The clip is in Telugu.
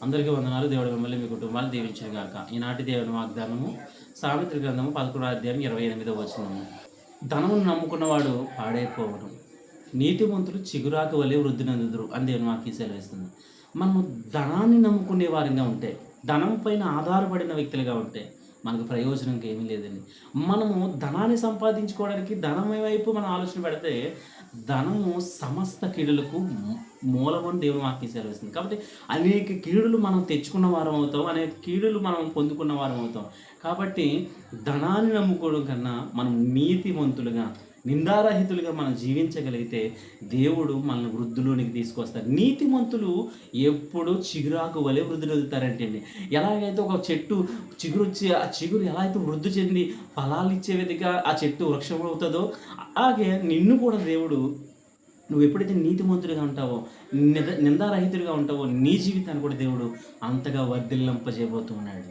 అందరికీ వందనాలు. దేవుడు మిమ్మల్ని, మీ కుటుంబాలు దీవించునుగాక. ఈనాటి దేవుని వాగ్దానము సామెతల గ్రంథము 11వ అధ్యాయం 28వ వచనము. ధనమును నమ్ముకున్నవాడు పాడైపోవడం, నీతిమంతులు చిగురాకు వలె వృద్ధి నందుదురు అని దేవుని వాక్యం సెలవిస్తుంది. మనము ధనాన్ని నమ్ముకునే వారంగా ఉంటే, ధనం పైన ఆధారపడిన వ్యక్తులుగా ఉంటే మనకు ప్రయోజనం ఏమీ లేదండి. మనము ధనాన్ని సంపాదించుకోవడానికి ధనం వైపు మనం ఆలోచన పెడితే ధనము సమస్త కీడులకు మూలమని దేవుని వాక్యం సెలవిస్తుంది. కాబట్టి అనేక కీడులు మనం తెచ్చుకున్న వారం అవుతాం. అనేక కీడులు మనం పొందుకున్న వారం అవుతాం. కాబట్టి ధనాన్ని నమ్ముకోవడం కన్నా మనం నీతిమంతులుగా, నిందారహితులుగా మనం జీవించగలిగితే దేవుడు మనల్ని వృద్ధిలోనికి తీసుకొస్తారు. నీతిమంతులు ఎప్పుడూ చిగురాకు వలె వృద్ధి చెందుతారంటే అండి. ఎలాగైతే ఒక చెట్టు చిగురొచ్చి ఆ చిగురు ఎలా అయితే వృద్ధి చెంది ఫలాలు ఇచ్చే విధంగా ఆ చెట్టు వృక్షం అవుతుందో, అలాగే నిన్ను కూడా దేవుడు నువ్వు ఎప్పుడైతే నీతిమంతుడిగా ఉంటావో, నిందారహితుడిగా ఉంటావో, నీ జీవితాన్ని కూడా దేవుడు అంతగా వర్ధిల్లింపజేయబోతూ ఉన్నాడు.